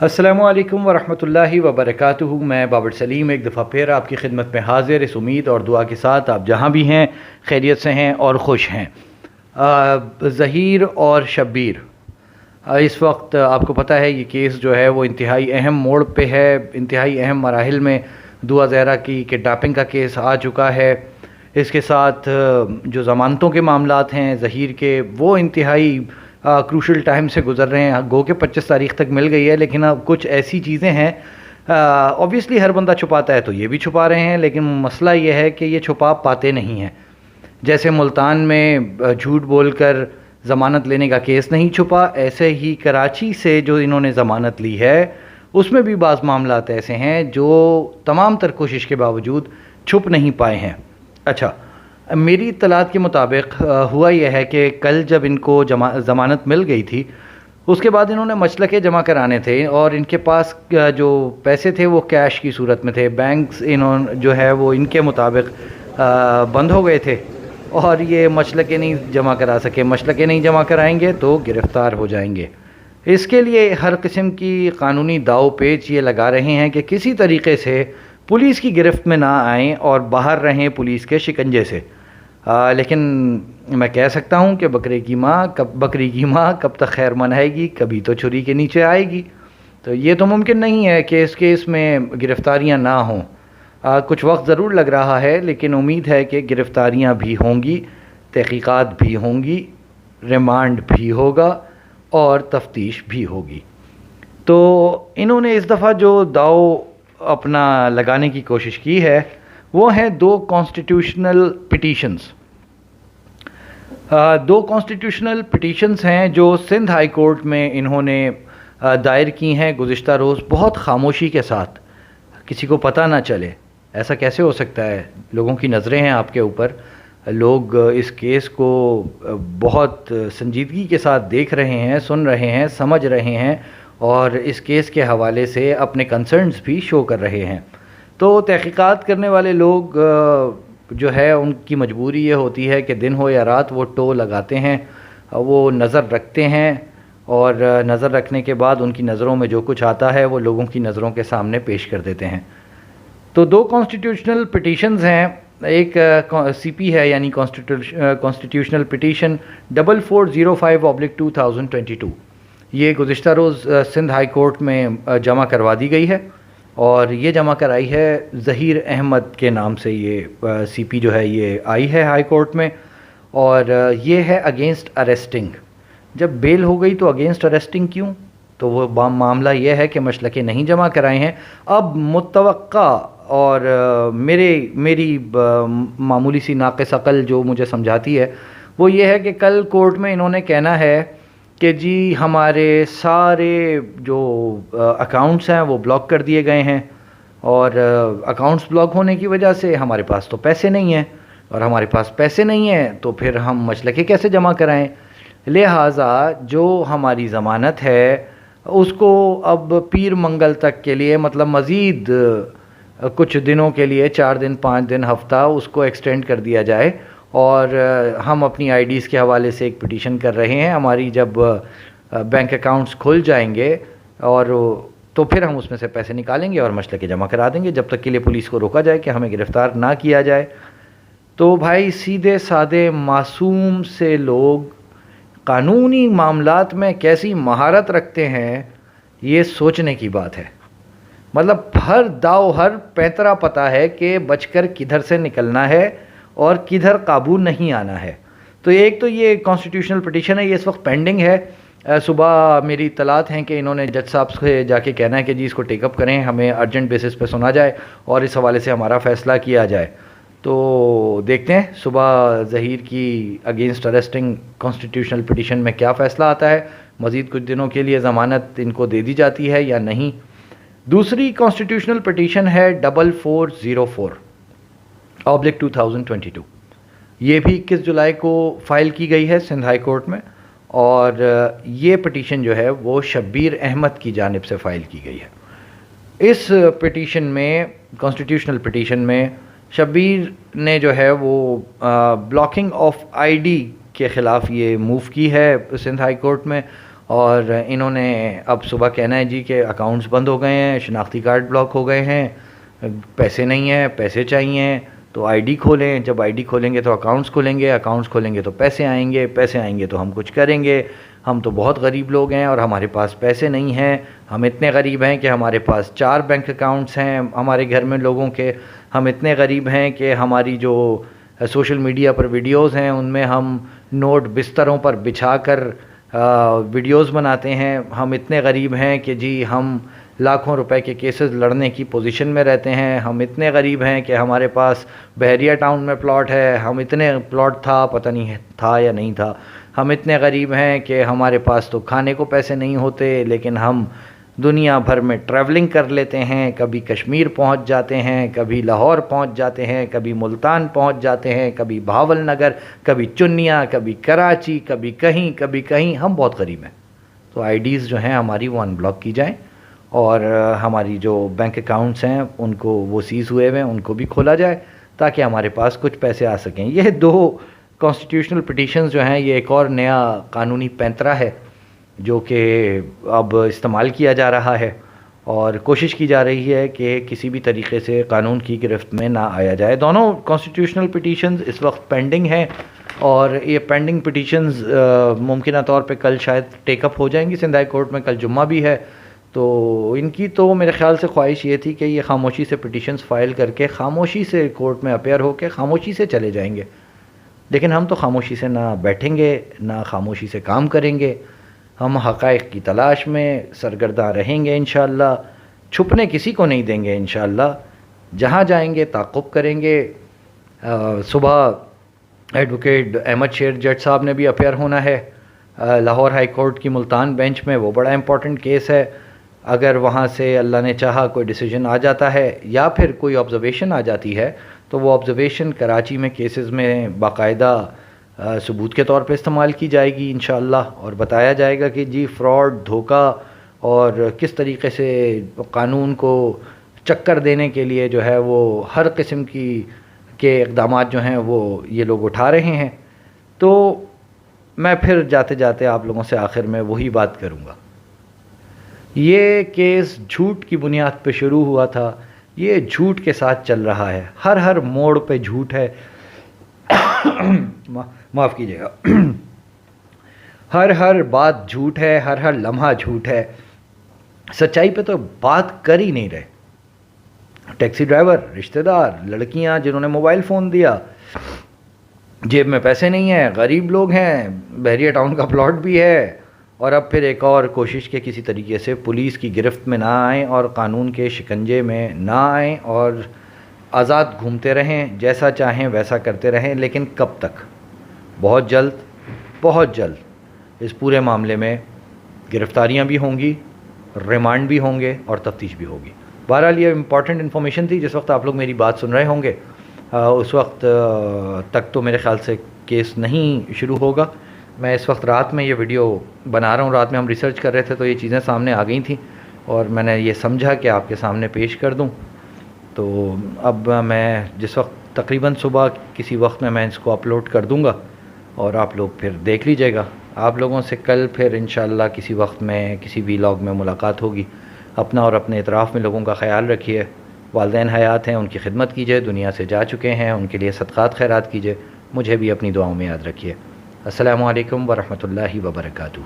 السلام علیکم ورحمۃ اللہ وبرکاتہ۔ میں بابر سلیم ایک دفعہ پھر آپ کی خدمت میں حاضر، اس امید اور دعا کے ساتھ آپ جہاں بھی ہیں خیریت سے ہیں اور خوش ہیں۔ ظہیر اور شبیر، اس وقت آپ کو پتہ ہے یہ کیس جو ہے وہ انتہائی اہم موڑ پہ ہے، انتہائی اہم مراحل میں دعا زہرا کی کڈنیپنگ کا کیس آ چکا ہے۔ اس کے ساتھ جو ضمانتوں کے معاملات ہیں ظہیر کے، وہ انتہائی کروشل ٹائم سے گزر رہے ہیں۔ گو کہ 25 تاریخ تک مل گئی ہے، لیکن اب کچھ ایسی چیزیں ہیں، اوبویسلی ہر بندہ چھپاتا ہے تو یہ بھی چھپا رہے ہیں، لیکن مسئلہ یہ ہے کہ یہ چھپا پاتے نہیں ہیں۔ جیسے ملتان میں جھوٹ بول کر ضمانت لینے کا کیس نہیں چھپا، ایسے ہی کراچی سے جو انہوں نے ضمانت لی ہے اس میں بھی بعض معاملات ایسے ہیں جو تمام تر کوشش کے باوجود چھپ نہیں پائے ہیں۔ اچھا، میری اطلاعات کے مطابق ہوا یہ ہے کہ کل جب ان کو ضمانت مل گئی تھی، اس کے بعد انہوں نے مسلکے جمع کرانے تھے اور ان کے پاس جو پیسے تھے وہ کیش کی صورت میں تھے۔ بینکس جو ہے وہ ان کے مطابق بند ہو گئے تھے اور یہ مسلکے نہیں جمع کرا سکے۔ مسلکے نہیں جمع کرائیں گے تو گرفتار ہو جائیں گے۔ اس کے لیے ہر قسم کی قانونی داؤ پیچ یہ لگا رہے ہیں کہ کسی طریقے سے پولیس کی گرفت میں نہ آئیں اور باہر رہیں پولیس کے شکنجے سے۔ لیکن میں کہہ سکتا ہوں کہ بکری کی ماں کب تک خیر منائے گی، کبھی تو چھری کے نیچے آئے گی۔ تو یہ تو ممکن نہیں ہے کہ اس کیس میں گرفتاریاں نہ ہوں۔ کچھ وقت ضرور لگ رہا ہے، لیکن امید ہے کہ گرفتاریاں بھی ہوں گی، تحقیقات بھی ہوں گی، ریمانڈ بھی ہوگا اور تفتیش بھی ہوگی۔ تو انہوں نے اس دفعہ جو داؤ اپنا لگانے کی کوشش کی ہے وہ ہیں 2 کانسٹیٹیوشنل پٹیشنز۔ 2 کانسٹیٹیوشنل پٹیشنز ہیں جو سندھ ہائی کورٹ میں انہوں نے دائر کی ہیں گزشتہ روز، بہت خاموشی کے ساتھ، کسی کو پتہ نہ چلے۔ ایسا کیسے ہو سکتا ہے؟ لوگوں کی نظریں ہیں آپ کے اوپر، لوگ اس کیس کو بہت سنجیدگی کے ساتھ دیکھ رہے ہیں، سن رہے ہیں، سمجھ رہے ہیں اور اس کیس کے حوالے سے اپنے کنسرنز بھی شو کر رہے ہیں۔ تو تحقیقات کرنے والے لوگ جو ہے ان کی مجبوری یہ ہوتی ہے کہ دن ہو یا رات وہ ٹو لگاتے ہیں، وہ نظر رکھتے ہیں اور نظر رکھنے کے بعد ان کی نظروں میں جو کچھ آتا ہے وہ لوگوں کی نظروں کے سامنے پیش کر دیتے ہیں۔ تو 2 کانسٹیٹیوشنل پٹیشنز ہیں، ایک سی پی ہے یعنی کانسٹیٹیوشنل پٹیشن 4405/2022، یہ گزشتہ روز سندھ ہائی کورٹ میں جمع کروا دی گئی ہے اور یہ جمع کرائی ہے ظہیر احمد کے نام سے۔ یہ سی پی جو ہے یہ آئی ہے ہائی کورٹ میں اور یہ ہے اگینسٹ ارسٹنگ۔ جب بیل ہو گئی تو اگینسٹ ارسٹنگ کیوں؟ تو وہ معاملہ یہ ہے کہ مسلکے نہیں جمع کرائے ہیں۔ اب متوقع اور میری معمولی سی ناقص عقل جو مجھے سمجھاتی ہے وہ یہ ہے کہ کل کورٹ میں انہوں نے کہنا ہے کہ جی ہمارے سارے جو اکاؤنٹس ہیں وہ بلاک کر دیے گئے ہیں اور اکاؤنٹس بلاک ہونے کی وجہ سے ہمارے پاس تو پیسے نہیں ہیں، اور ہمارے پاس پیسے نہیں ہیں تو پھر ہم مسلکے کیسے جمع کرائیں؟ لہٰذا جو ہماری ضمانت ہے اس کو اب پیر منگل تک کے لیے، مطلب مزید کچھ دنوں کے لیے، 4 دن 5 دن ہفتہ، اس کو ایکسٹینڈ کر دیا جائے۔ اور ہم اپنی آئی ڈیز کے حوالے سے ایک پٹیشن کر رہے ہیں، ہماری جب بینک اکاؤنٹس کھل جائیں گے اور تو پھر ہم اس میں سے پیسے نکالیں گے اور مسلکے جمع کرا دیں گے، جب تک کے لیے پولیس کو روکا جائے کہ ہمیں گرفتار نہ کیا جائے۔ تو بھائی سیدھے سادے معصوم سے لوگ قانونی معاملات میں کیسی مہارت رکھتے ہیں، یہ سوچنے کی بات ہے۔ مطلب ہر داؤ، ہر پینترا پتہ ہے کہ بچ کر کدھر سے نکلنا ہے اور کدھر قابو نہیں آنا ہے۔ تو ایک تو یہ کانسٹیٹیوشنل پٹیشن ہے، یہ اس وقت پینڈنگ ہے۔ صبح میری اطلاعات ہیں کہ انہوں نے جج صاحب سے جا کے کہنا ہے کہ جی اس کو ٹیک اپ کریں، ہمیں ارجنٹ بیسس پہ سنا جائے اور اس حوالے سے ہمارا فیصلہ کیا جائے۔ تو دیکھتے ہیں صبح ظہیر کی اگینسٹ ارسٹنگ کانسٹیٹیوشنل پٹیشن میں کیا فیصلہ آتا ہے، مزید کچھ دنوں کے لیے ضمانت ان کو دے دی جاتی ہے یا نہیں۔ دوسری کانسٹیٹیوشنل پٹیشن ہے 4404/2022، یہ بھی 21 جولائی کو فائل کی گئی ہے سندھ ہائی کورٹ میں، اور یہ پٹیشن جو ہے وہ شبیر احمد کی جانب سے فائل کی گئی ہے۔ اس پٹیشن میں، کانسٹیٹیوشنل پٹیشن میں، شبیر نے جو ہے وہ بلاکنگ آف آئی ڈی کے خلاف یہ موو کی ہے سندھ ہائی کورٹ میں، اور انہوں نے اب صبح کہنا ہے جی کہ اکاؤنٹس بند ہو گئے ہیں، شناختی کارڈ بلاک ہو گئے ہیں، پیسے نہیں ہیں، پیسے چاہیے، تو آئی ڈی کھولیں، جب آئی ڈی کھولیں گے تو اکاؤنٹس کھولیں گے، اکاؤنٹس کھولیں گے تو پیسے آئیں گے، پیسے آئیں گے تو ہم کچھ کریں گے، ہم تو بہت غریب لوگ ہیں اور ہمارے پاس پیسے نہیں ہیں، ہم اتنے غریب ہیں کہ ہمارے پاس 4 بینک اکاؤنٹس ہیں ہمارے گھر میں لوگوں کے، ہم اتنے غریب ہیں کہ ہماری جو سوشل میڈیا پر ویڈیوز ہیں ان میں ہم نوٹ بستروں پر بچھا کر ویڈیوز بناتے ہیں، ہم اتنے غریب ہیں کہ جی ہم لاکھوں روپے کے کیسز لڑنے کی پوزیشن میں رہتے ہیں، ہم اتنے غریب ہیں کہ ہمارے پاس بحریہ ٹاؤن میں پلاٹ ہے، ہم اتنے پلاٹ تھا پتہ نہیں تھا یا نہیں تھا، ہم اتنے غریب ہیں کہ ہمارے پاس تو کھانے کو پیسے نہیں ہوتے، لیکن ہم دنیا بھر میں ٹریولنگ کر لیتے ہیں، کبھی کشمیر پہنچ جاتے ہیں، کبھی لاہور پہنچ جاتے ہیں، کبھی ملتان پہنچ جاتے ہیں، کبھی بہاول نگر، کبھی چنیا، کبھی کراچی، کبھی کہیں، ہم بہت غریب ہیں۔ تو آئی ڈیز جو ہیں ہماری وہ ان بلاک کی جائیں اور ہماری جو بینک اکاؤنٹس ہیں ان کو وہ سیز ہوئے ہوئے ہیں ان کو بھی کھولا جائے تاکہ ہمارے پاس کچھ پیسے آ سکیں۔ یہ 2 کانسٹیٹیوشنل پٹیشنز جو ہیں یہ ایک اور نیا قانونی پینترا ہے جو کہ اب استعمال کیا جا رہا ہے اور کوشش کی جا رہی ہے کہ کسی بھی طریقے سے قانون کی گرفت میں نہ آیا جائے۔ دونوں کانسٹیٹیوشنل پٹیشنز اس وقت پینڈنگ ہیں اور یہ پینڈنگ پٹیشنز ممکنہ طور پہ کل شاید ٹیک اپ ہو جائیں گی سندھ ہائی کورٹ میں، کل جمعہ بھی ہے، تو ان کی تو میرے خیال سے خواہش یہ تھی کہ یہ خاموشی سے پٹیشنز فائل کر کے خاموشی سے کورٹ میں اپیئر ہو کے خاموشی سے چلے جائیں گے، لیکن ہم تو خاموشی سے نہ بیٹھیں گے نہ خاموشی سے کام کریں گے، ہم حقائق کی تلاش میں سرگرداں رہیں گے انشاءاللہ، چھپنے کسی کو نہیں دیں گے انشاءاللہ، جہاں جائیں گے تعاقب کریں گے۔ صبح ایڈوکیٹ احمد شیر جج صاحب نے بھی اپیئر ہونا ہے لاہور ہائی کورٹ کی ملتان بینچ میں، وہ بڑا امپورٹنٹ کیس ہے، اگر وہاں سے اللہ نے چاہا کوئی ڈیسیجن آ جاتا ہے یا پھر کوئی آبزرویشن آ جاتی ہے تو وہ آبزرویشن کراچی میں کیسز میں باقاعدہ ثبوت کے طور پہ استعمال کی جائے گی انشاءاللہ، اور بتایا جائے گا کہ جی فراڈ، دھوکہ اور کس طریقے سے قانون کو چکر دینے کے لیے جو ہے وہ ہر قسم کے اقدامات جو ہیں وہ یہ لوگ اٹھا رہے ہیں۔ تو میں پھر جاتے جاتے آپ لوگوں سے آخر میں وہی بات کروں گا، یہ کیس جھوٹ کی بنیاد پہ شروع ہوا تھا، یہ جھوٹ کے ساتھ چل رہا ہے، ہر موڑ پہ جھوٹ ہے، معاف کیجیے گا، ہر بات جھوٹ ہے، ہر لمحہ جھوٹ ہے، سچائی پہ تو بات کر ہی نہیں رہے۔ ٹیکسی ڈرائیور، رشتہ دار، لڑکیاں جنہوں نے موبائل فون دیا، جیب میں پیسے نہیں ہیں، غریب لوگ ہیں، بحریہ ٹاؤن کا پلاٹ بھی ہے، اور اب پھر ایک اور کوشش کے کسی طریقے سے پولیس کی گرفت میں نہ آئیں اور قانون کے شکنجے میں نہ آئیں اور آزاد گھومتے رہیں، جیسا چاہیں ویسا کرتے رہیں، لیکن کب تک؟ بہت جلد اس پورے معاملے میں گرفتاریاں بھی ہوں گی، ریمانڈ بھی ہوں گے اور تفتیش بھی ہوگی۔ بہرحال یہ امپورٹنٹ انفارمیشن تھی، جس وقت آپ لوگ میری بات سن رہے ہوں گے اس وقت تک تو میرے خیال سے کیس نہیں شروع ہوگا۔ میں اس وقت رات میں یہ ویڈیو بنا رہا ہوں، رات میں ہم ریسرچ کر رہے تھے تو یہ چیزیں سامنے آ گئی تھیں اور میں نے یہ سمجھا کہ آپ کے سامنے پیش کر دوں۔ تو اب میں جس وقت تقریباً صبح کسی وقت میں اس کو اپلوڈ کر دوں گا اور آپ لوگ پھر دیکھ لیجئے گا۔ آپ لوگوں سے کل پھر انشاءاللہ کسی وقت میں کسی ویلاگ میں ملاقات ہوگی۔ اپنا اور اپنے اطراف میں لوگوں کا خیال رکھیے، والدین حیات ہیں ان کی خدمت کیجیے، دنیا سے جا چکے ہیں ان کے لیے صدقات خیرات کیجیے، مجھے بھی اپنی دعاؤں میں یاد رکھیے۔ السلام علیکم ورحمۃ اللہ وبرکاتہ۔